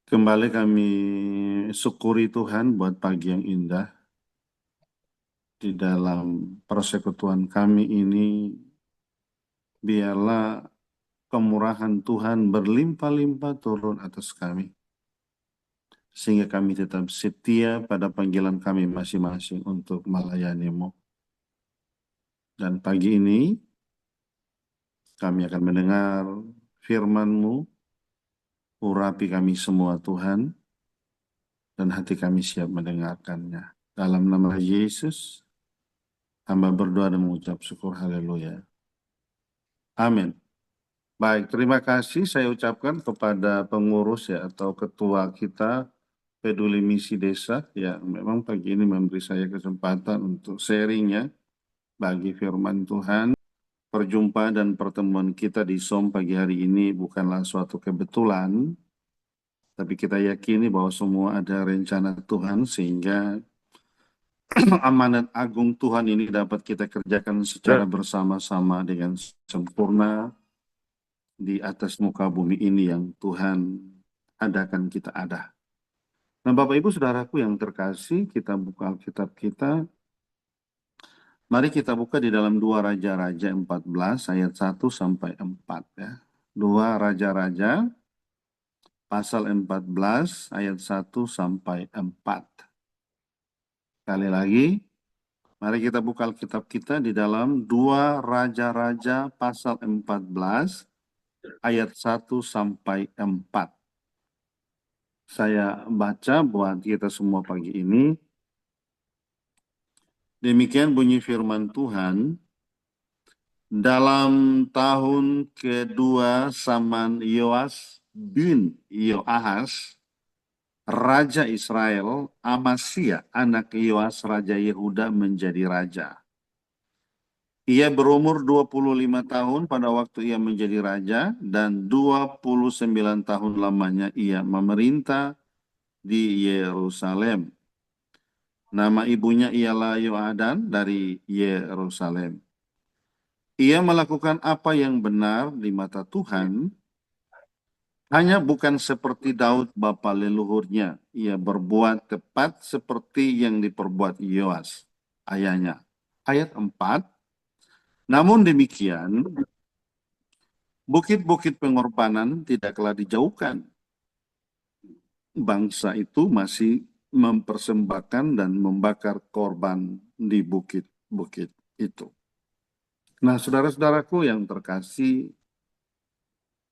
Kembali kami syukuri Tuhan buat pagi yang indah. Di dalam persekutuan kami ini, biarlah kemurahan Tuhan berlimpah-limpah turun atas kami. Sehingga kami tetap setia pada panggilan kami masing-masing untuk melayani-Mu. Dan pagi ini, kami akan mendengar firman-Mu, urapi kami semua Tuhan, dan hati kami siap mendengarkannya. Dalam nama Yesus, hamba berdoa dan mengucap syukur, haleluya. Amin. Baik, terima kasih saya ucapkan kepada pengurus ya atau ketua kita Peduli Misi Desa yang memang pagi ini memberi saya kesempatan untuk sharingnya bagi firman Tuhan. Perjumpaan dan pertemuan kita di SOM pagi hari ini bukanlah suatu kebetulan, tapi kita yakini bahwa semua ada rencana Tuhan sehingga amanat agung Tuhan ini dapat kita kerjakan secara bersama-sama dengan sempurna di atas muka bumi ini yang Tuhan adakan kita ada. Nah, Bapak Ibu Saudaraku yang terkasih, kita buka Alkitab kita. Mari kita buka di dalam 2 Raja-Raja 14 ayat 1 sampai 4 ya. 2 Raja-Raja pasal 14 ayat 1 sampai 4. Sekali lagi, mari kita buka Alkitab kita di dalam 2 Raja-Raja pasal 14 ayat 1 sampai 4. Saya baca buat kita semua pagi ini. Demikian bunyi firman Tuhan. Dalam tahun kedua zaman Yoas bin Yoahas, Raja Israel, Amasya, anak Yoas Raja Yehuda menjadi raja. Ia berumur 25 tahun pada waktu ia menjadi raja dan 29 tahun lamanya ia memerintah di Yerusalem. Nama ibunya ialah Yoadan dari Yerusalem. Ia melakukan apa yang benar di mata Tuhan, hanya bukan seperti Daud bapa leluhurnya. Ia berbuat tepat seperti yang diperbuat Yoas, ayahnya. Ayat 4, namun demikian, bukit-bukit pengorbanan tidaklah dijauhkan. Bangsa itu masih mempersembahkan dan membakar korban di bukit-bukit itu. Nah, saudara-saudaraku yang terkasih,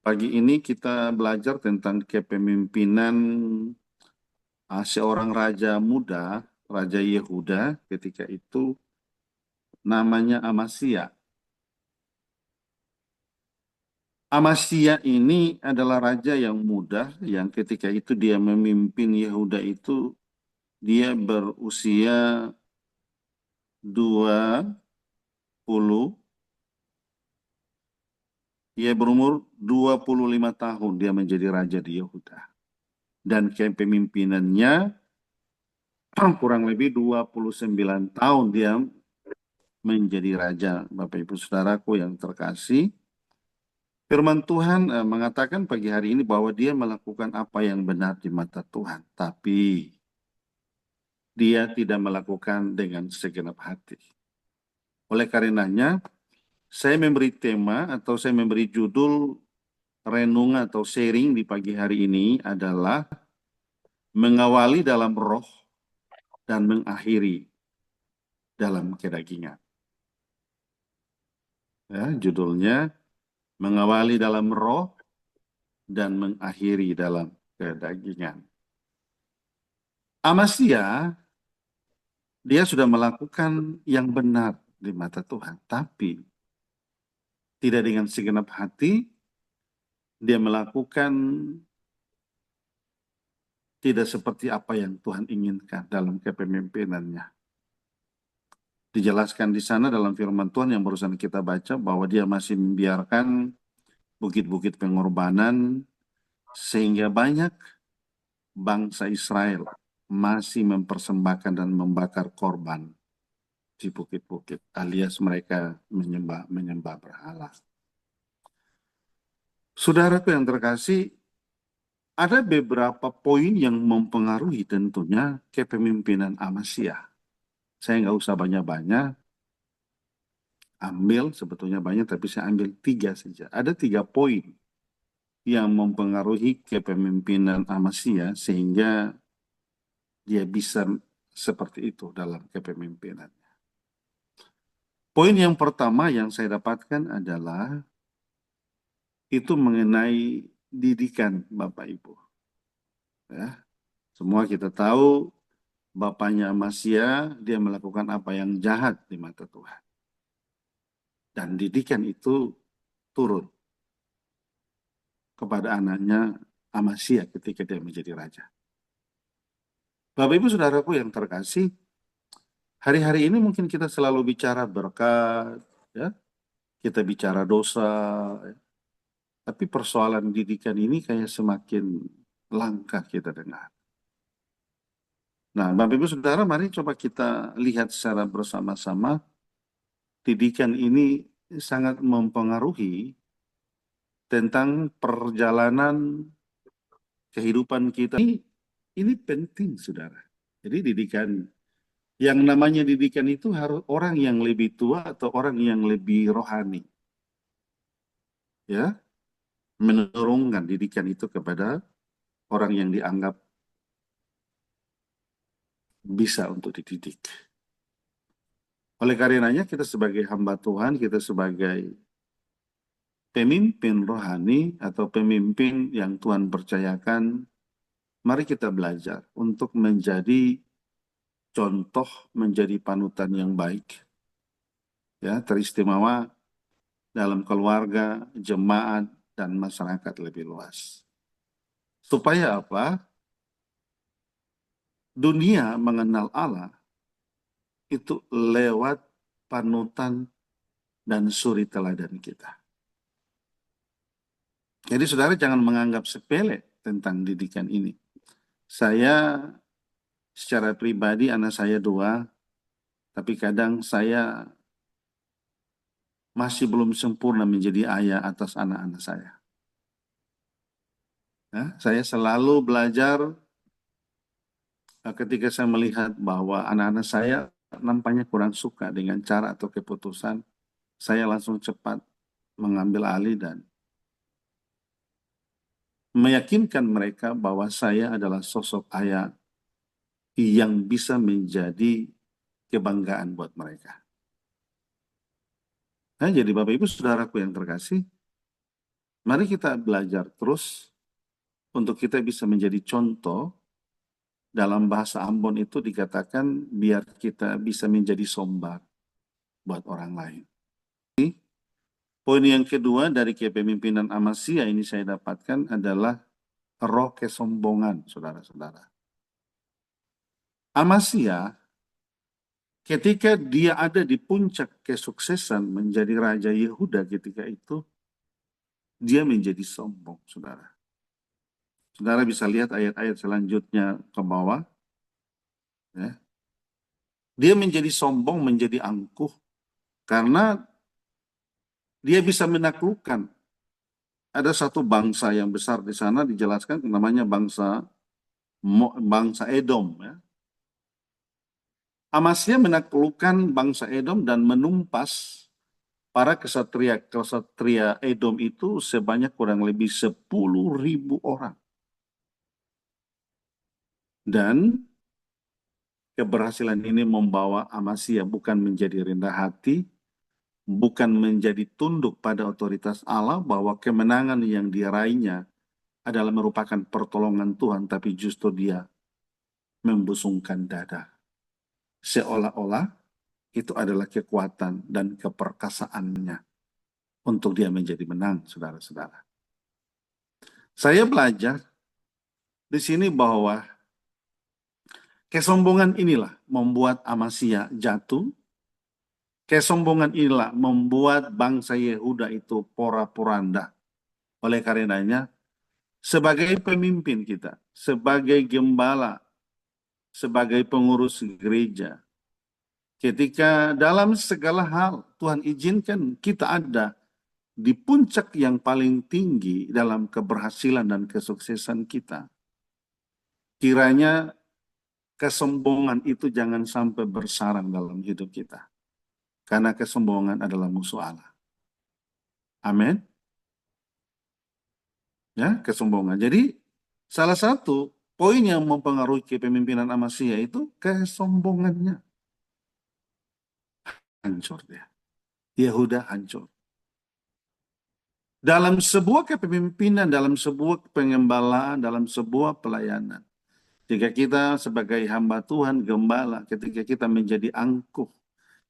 pagi ini kita belajar tentang kepemimpinan seorang raja muda, Raja Yehuda, ketika itu namanya Amasya. Amasya ini adalah raja yang muda, yang ketika itu dia memimpin Yehuda itu, dia berusia 20, ia berumur 25 tahun dia menjadi raja di Yehuda. Dan kepemimpinannya kurang lebih 29 tahun dia menjadi raja. Bapak Ibu Saudaraku yang terkasih, firman Tuhan mengatakan pagi hari ini bahwa dia melakukan apa yang benar di mata Tuhan. Tapi dia tidak melakukan dengan segenap hati. Oleh karenanya, saya memberi tema atau saya memberi judul renung atau sharing di pagi hari ini adalah mengawali dalam roh dan mengakhiri dalam kedagingan. Ya, judulnya mengawali dalam roh dan mengakhiri dalam kedagingan. Amasya, dia sudah melakukan yang benar di mata Tuhan, tapi tidak dengan segenap hati. Dia melakukan tidak seperti apa yang Tuhan inginkan dalam kepemimpinannya. Dijelaskan di sana dalam firman Tuhan yang barusan kita baca bahwa dia masih membiarkan bukit-bukit pengorbanan sehingga banyak bangsa Israel masih mempersembahkan dan membakar korban di bukit-bukit, alias mereka menyembah berhala. Saudaraku yang terkasih, ada beberapa poin yang mempengaruhi tentunya kepemimpinan Amasya. Saya nggak usah banyak-banyak, ambil sebetulnya banyak, tapi saya ambil 3 saja. Ada 3 poin yang mempengaruhi kepemimpinan Amasya sehingga dia bisa seperti itu dalam kepemimpinan. Poin yang pertama yang saya dapatkan adalah itu mengenai didikan Bapak Ibu. Ya, semua kita tahu bapaknya Amasya dia melakukan apa yang jahat di mata Tuhan. Dan didikan itu turun kepada anaknya Amasya ketika dia menjadi raja. Bapak Ibu Saudaraku yang terkasih, hari-hari ini mungkin kita selalu bicara berkat, ya, kita bicara dosa, ya. Tapi persoalan didikan ini kayak semakin langka kita dengar. Nah, Bapak Ibu Saudara, mari coba kita lihat secara bersama-sama. Didikan ini sangat mempengaruhi tentang perjalanan kehidupan kita. Ini penting, Saudara. Jadi didikan, yang namanya didikan itu harus orang yang lebih tua atau orang yang lebih rohani. Ya, menurunkan didikan itu kepada orang yang dianggap bisa untuk dididik. Oleh karenanya kita sebagai hamba Tuhan, kita sebagai pemimpin rohani atau pemimpin yang Tuhan percayakan, mari kita belajar untuk menjadi contoh, menjadi panutan yang baik, ya, teristimewa dalam keluarga, jemaat, dan masyarakat lebih luas. Supaya apa? Dunia mengenal Allah itu lewat panutan dan suri teladan kita. Jadi saudara jangan menganggap sepele tentang didikan ini. Saya secara pribadi, anak saya 2, tapi kadang saya masih belum sempurna menjadi ayah atas anak-anak saya. Ya, saya selalu belajar ketika saya melihat bahwa anak-anak saya nampaknya kurang suka dengan cara atau keputusan, saya langsung cepat mengambil alih dan meyakinkan mereka bahwa saya adalah sosok ayah yang bisa menjadi kebanggaan buat mereka. Nah, jadi Bapak Ibu Saudaraku yang terkasih, mari kita belajar terus untuk kita bisa menjadi contoh. Dalam bahasa Ambon itu dikatakan biar kita bisa menjadi sombak buat orang lain. Poin yang kedua dari kepemimpinan Amasya ini saya dapatkan adalah roh kesombongan, saudara-saudara. Amasya ketika dia ada di puncak kesuksesan menjadi Raja Yehuda ketika itu, dia menjadi sombong, saudara. Saudara bisa lihat ayat-ayat selanjutnya ke bawah. Ya. Dia menjadi sombong, menjadi angkuh, karena dia bisa menaklukkan. Ada satu bangsa yang besar di sana dijelaskan namanya bangsa Edom. Ya. Amasya menaklukkan bangsa Edom dan menumpas para kesatria Edom itu sebanyak kurang lebih 10.000 orang. Dan keberhasilan ini membawa Amasya bukan menjadi rendah hati, bukan menjadi tunduk pada otoritas Allah, bahwa kemenangan yang diraihnya adalah merupakan pertolongan Tuhan, tapi justru dia membusungkan dada. Seolah-olah itu adalah kekuatan dan keperkasaannya untuk dia menjadi menang, saudara-saudara. Saya belajar di sini bahwa kesombongan inilah membuat Amasya jatuh. Kesombongan inilah membuat bangsa Yehuda itu porak-poranda. Oleh karenanya, sebagai pemimpin kita, sebagai gembala, sebagai pengurus gereja, ketika dalam segala hal Tuhan izinkan kita ada di puncak yang paling tinggi dalam keberhasilan dan kesuksesan kita, kiranya kesombongan itu jangan sampai bersarang dalam hidup kita. Karena kesombongan adalah musuh Allah. Amin. Ya, kesombongan. Jadi, salah satu poin yang mempengaruhi kepemimpinan Amasya itu kesombongannya. Hancur dia. Yehuda hancur. Dalam sebuah kepemimpinan, dalam sebuah pengembalaan, dalam sebuah pelayanan. Ketika kita sebagai hamba Tuhan, gembala, ketika kita menjadi angkuh,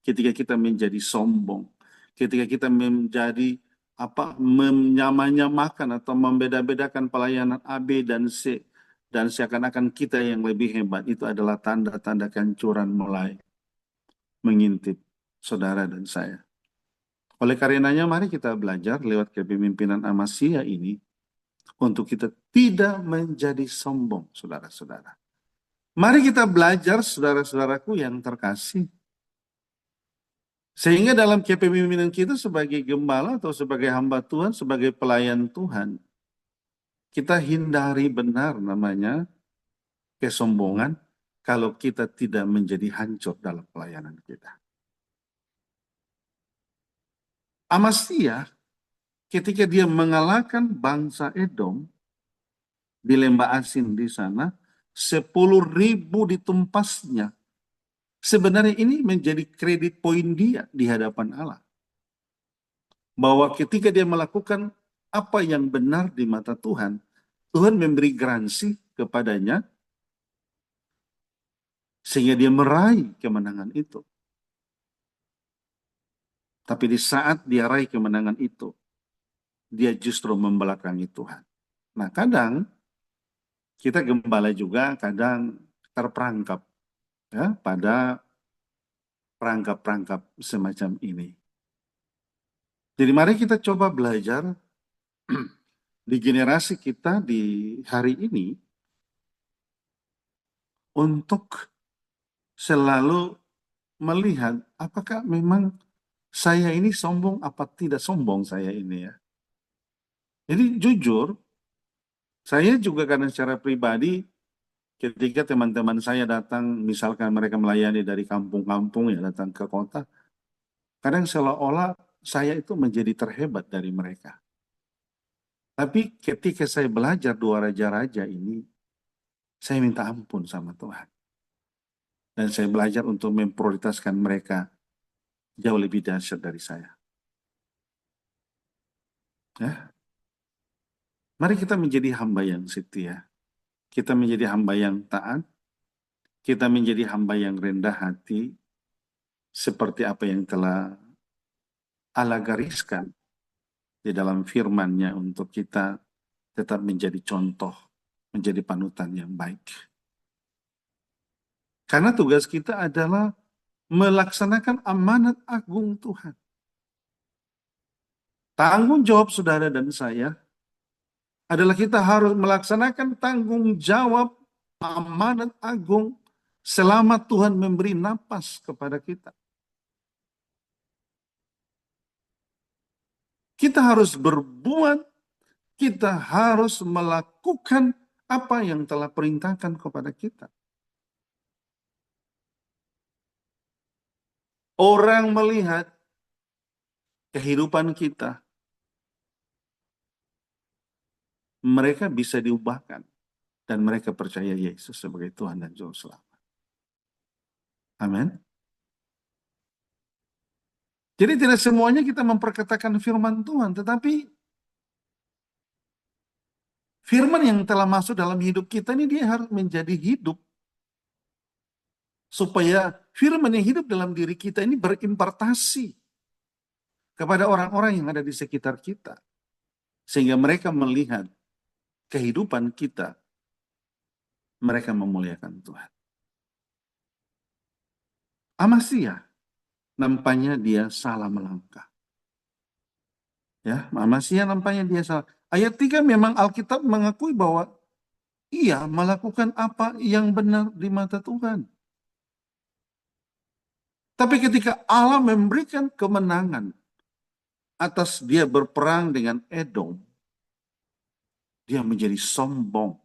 ketika kita menjadi sombong, ketika kita menjadi menyamakan atau membeda-bedakan pelayanan A, B, dan C, dan seakan-akan kita yang lebih hebat, itu adalah tanda-tanda kehancuran mulai mengintip saudara dan saya. Oleh karenanya, mari kita belajar lewat kepemimpinan Amasya ini untuk kita tidak menjadi sombong, saudara-saudara. Mari kita belajar, saudara-saudaraku yang terkasih. Sehingga dalam kepemimpinan kita sebagai gembala atau sebagai hamba Tuhan, sebagai pelayan Tuhan, kita hindari benar namanya kesombongan kalau kita tidak menjadi hancur dalam pelayanan kita. Amasya ketika dia mengalahkan bangsa Edom di lembah Asin di sana, 10.000 ditumpasnya. Sebenarnya ini menjadi kredit poin dia di hadapan Allah. Bahwa ketika dia melakukan apa yang benar di mata Tuhan, Tuhan memberi garansi kepadanya sehingga dia meraih kemenangan itu. Tapi di saat dia raih kemenangan itu, dia justru membelakangi Tuhan. Nah, kadang kita gembala juga kadang terperangkap ya pada perangkap-perangkap semacam ini. Jadi mari kita coba belajar di generasi kita di hari ini untuk selalu melihat apakah memang saya ini sombong apa tidak sombong saya ini ya. Jadi jujur, saya juga karena secara pribadi ketika teman-teman saya datang, misalkan mereka melayani dari kampung-kampung ya datang ke kota, kadang seolah-olah saya itu menjadi terhebat dari mereka. Tapi ketika saya belajar dua raja-raja ini, saya minta ampun sama Tuhan. Dan saya belajar untuk memprioritaskan mereka jauh lebih dahsyat dari saya. Ya, mari kita menjadi hamba yang setia. Kita menjadi hamba yang taat. Kita menjadi hamba yang rendah hati. Seperti apa yang telah Allah gariskan di dalam firman-Nya untuk kita tetap menjadi contoh, menjadi panutan yang baik. Karena tugas kita adalah melaksanakan amanat agung Tuhan. Tanggung jawab saudara dan saya adalah kita harus melaksanakan tanggung jawab amanat agung selama Tuhan memberi napas kepada kita. Kita harus berbuat, kita harus melakukan apa yang telah perintahkan kepada kita. Orang melihat kehidupan kita, mereka bisa diubahkan dan mereka percaya Yesus sebagai Tuhan dan Juru Selamat. Amin. Jadi tidak semuanya kita memperkatakan firman Tuhan, tetapi firman yang telah masuk dalam hidup kita ini dia harus menjadi hidup. Supaya firman yang hidup dalam diri kita ini berimpartasi kepada orang-orang yang ada di sekitar kita. Sehingga mereka melihat kehidupan kita, mereka memuliakan Tuhan. Amasya, nampaknya dia salah melangkah. Ya, Amasya nampaknya dia salah. Ayat 3 memang Alkitab mengakui bahwa ia melakukan apa yang benar di mata Tuhan. Tapi ketika Allah memberikan kemenangan atas dia berperang dengan Edom, dia menjadi sombong,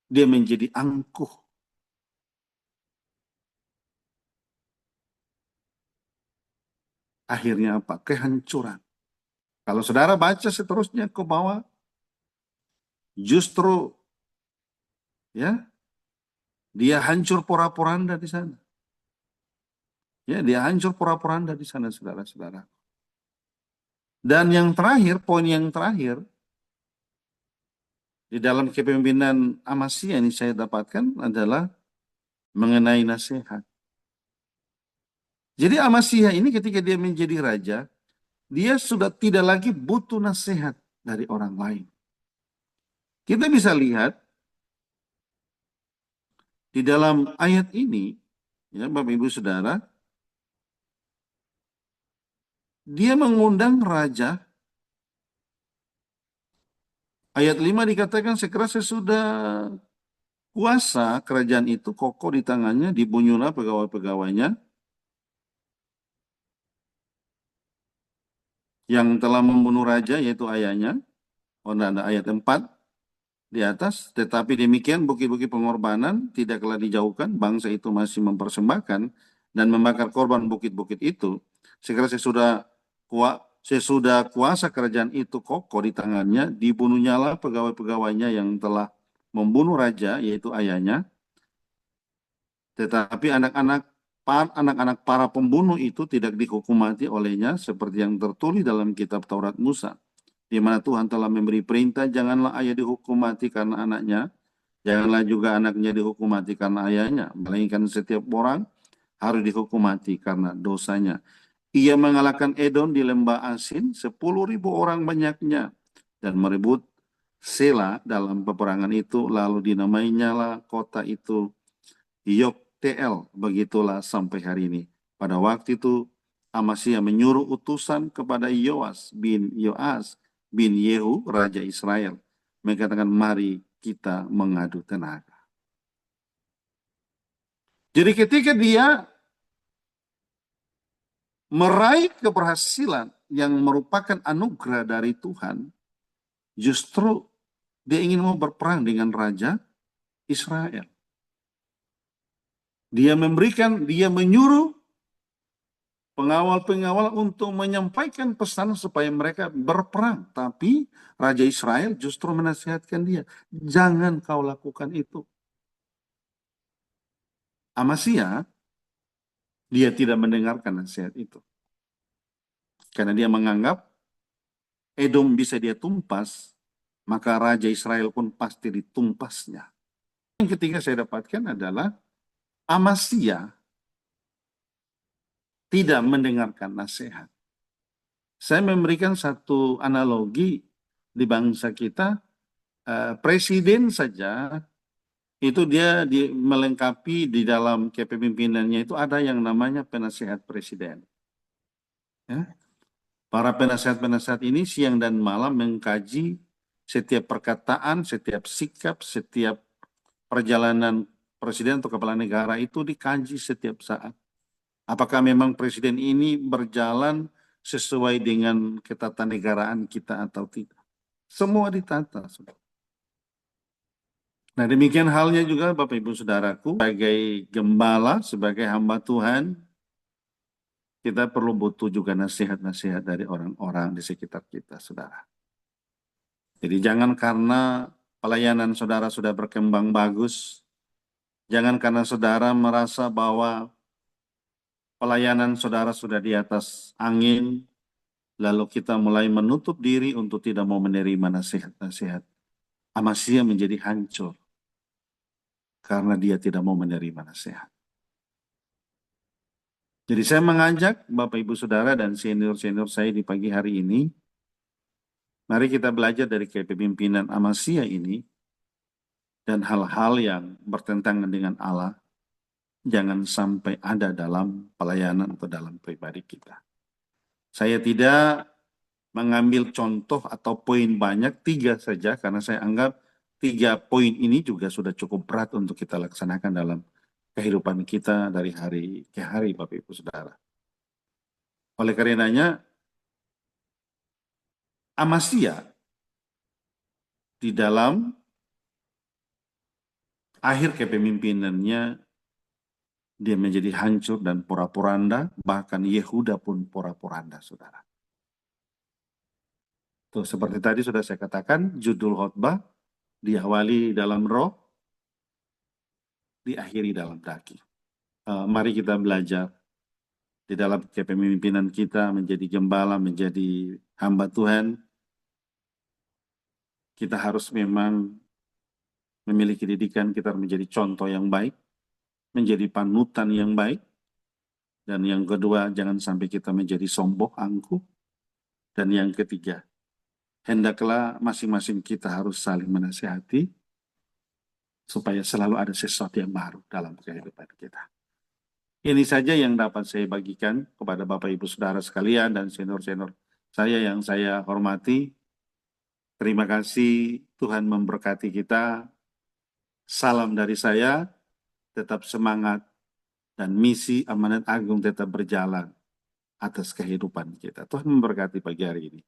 dia menjadi angkuh. Akhirnya apa? Kehancuran. Kalau saudara baca seterusnya ke bawah, justru ya dia hancur pora-poranda di sana. Ya, dia hancur pora-poranda di sana, saudara-saudara. Dan yang terakhir, poin yang terakhir, di dalam kepemimpinan Amasya ini saya dapatkan adalah mengenai nasihat. Jadi Amasya ini ketika dia menjadi raja, dia sudah tidak lagi butuh nasihat dari orang lain. Kita bisa lihat di dalam ayat ini, ya Bapak Ibu Saudara, dia mengundang raja. Ayat 5 dikatakan segera sesudah kuasa kerajaan itu kokoh di tangannya, dibunuhlah pegawai-pegawainya yang telah membunuh raja, yaitu ayahnya. Oh, ada ayat 4 di atas. Tetapi demikian bukit-bukit pengorbanan tidaklah dijauhkan, bangsa itu masih mempersembahkan dan membakar korban bukit-bukit itu. Segera sesudah kuasa kerajaan itu kokoh di tangannya, dibunuhnyalah pegawai-pegawainya yang telah membunuh raja, yaitu ayahnya. Tetapi anak-anak para pembunuh itu tidak dihukum mati olehnya seperti yang tertulis dalam kitab Taurat Musa, di mana Tuhan telah memberi perintah, janganlah ayah dihukum mati karena anaknya, janganlah juga anaknya dihukum mati karena ayahnya, melainkan setiap orang harus dihukum mati karena dosanya. Ia mengalahkan Edom di lembah Asin, 10.000 orang banyaknya, dan merebut Sela dalam peperangan itu, lalu dinamainya lah kota itu Yokteel, begitulah sampai hari ini. Pada waktu itu Amasya menyuruh utusan kepada Yoas bin Yehu, Raja Israel, mengatakan, mari kita mengadu tenaga. Jadi ketika dia meraih keberhasilan yang merupakan anugerah dari Tuhan, justru dia ingin mau berperang dengan Raja Israel. Dia menyuruh pengawal-pengawal untuk menyampaikan pesan supaya mereka berperang. Tapi Raja Israel justru menasihatkan dia, jangan kau lakukan itu. Amasya, dia tidak mendengarkan nasihat itu. Karena dia menganggap Edom bisa dia tumpas, maka Raja Israel pun pasti ditumpasnya. Yang ketiga saya dapatkan adalah Amasya tidak mendengarkan nasihat. Saya memberikan satu analogi di bangsa kita, presiden saja itu dia melengkapi di dalam kepemimpinannya itu ada yang namanya penasihat presiden. Ya. Para penasihat-penasihat ini siang dan malam mengkaji setiap perkataan, setiap sikap, setiap perjalanan presiden atau kepala negara itu dikaji setiap saat. Apakah memang presiden ini berjalan sesuai dengan ketatanegaraan kita atau tidak? Semua ditata. Nah, demikian halnya juga Bapak Ibu Saudaraku, sebagai gembala, sebagai hamba Tuhan, kita perlu butuh juga nasihat-nasihat dari orang-orang di sekitar kita, saudara. Jadi jangan karena pelayanan saudara sudah berkembang bagus, jangan karena saudara merasa bahwa pelayanan saudara sudah di atas angin, lalu kita mulai menutup diri untuk tidak mau menerima nasihat-nasihat. Amasya menjadi hancur karena dia tidak mau menerima nasihat. Jadi saya mengajak Bapak Ibu Saudara dan senior-senior saya di pagi hari ini, mari kita belajar dari kepemimpinan Amasya ini dan hal-hal yang bertentangan dengan Allah jangan sampai ada dalam pelayanan atau dalam pribadi kita. Saya tidak mengambil contoh atau poin banyak, 3 saja, karena saya anggap 3 poin ini juga sudah cukup berat untuk kita laksanakan dalam kehidupan kita dari hari ke hari, Bapak Ibu Saudara. Oleh karenanya, Amasya di dalam akhir kepemimpinannya dia menjadi hancur dan porak-poranda, bahkan Yehuda pun porak-poranda, saudara. Tuh, seperti tadi sudah saya katakan, judul khotbah diawali dalam roh, diakhiri dalam daging. Mari kita belajar di dalam kepemimpinan kita menjadi gembala, menjadi hamba Tuhan. Kita harus memang memiliki didikan, kita menjadi contoh yang baik, menjadi panutan yang baik. Dan yang kedua, jangan sampai kita menjadi sombong, angkuh. Dan yang ketiga, hendaklah masing-masing kita harus saling menasihati supaya selalu ada sesuatu yang baru dalam kehidupan kita. Ini saja yang dapat saya bagikan kepada Bapak Ibu Saudara sekalian dan senior-senior saya yang saya hormati. Terima kasih, Tuhan memberkati kita. Salam dari saya, tetap semangat dan misi amanat agung tetap berjalan atas kehidupan kita. Tuhan memberkati pagi hari ini.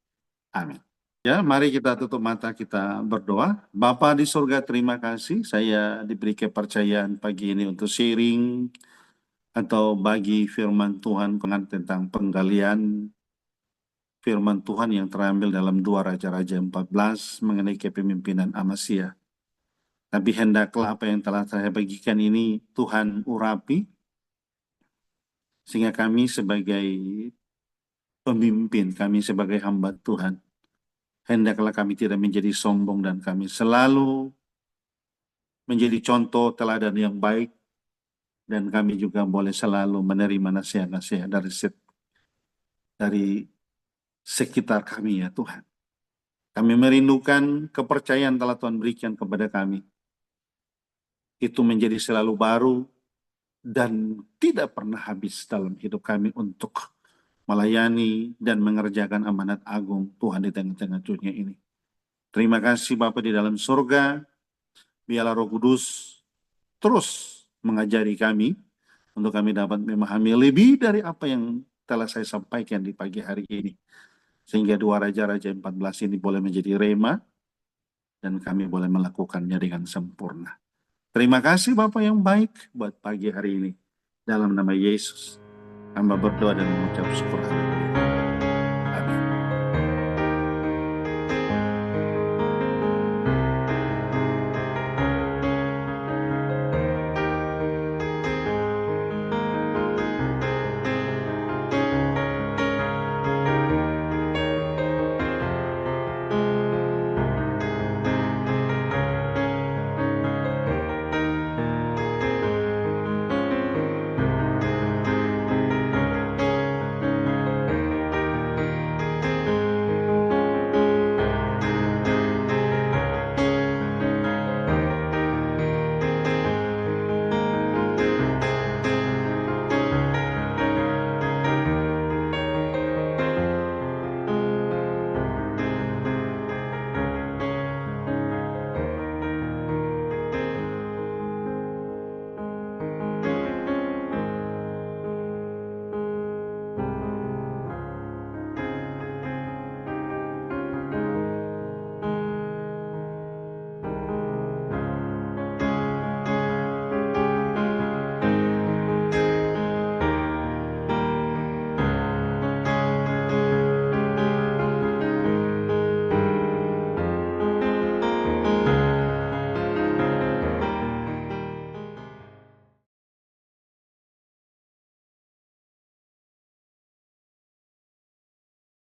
Amin. Ya, mari kita tutup mata, kita berdoa. Bapa di surga, terima kasih saya diberi kepercayaan pagi ini untuk sharing atau bagi firman Tuhan tentang penggalian firman Tuhan yang terambil dalam 2 Raja-Raja 14 mengenai kepemimpinan Amasya. Tapi hendaklah apa yang telah saya bagikan ini Tuhan urapi, sehingga kami sebagai pemimpin, kami sebagai hamba Tuhan, hendaklah kami tidak menjadi sombong dan kami selalu menjadi contoh teladan yang baik, dan kami juga boleh selalu menerima nasihat-nasihat dari sekitar kami ya Tuhan. Kami merindukan kepercayaan telah Tuhan berikan kepada kami. Itu menjadi selalu baru dan tidak pernah habis dalam hidup kami untuk melayani dan mengerjakan amanat agung Tuhan di tengah-tengah dunia ini. Terima kasih Bapa di dalam surga. Biarlah Roh Kudus terus mengajari kami untuk kami dapat memahami lebih dari apa yang telah saya sampaikan di pagi hari ini. Sehingga 2 Raja-Raja 14 ini boleh menjadi rema dan kami boleh melakukannya dengan sempurna. Terima kasih Bapak yang baik buat pagi hari ini. Dalam nama Yesus, hamba berdoa dan mengucap syukur.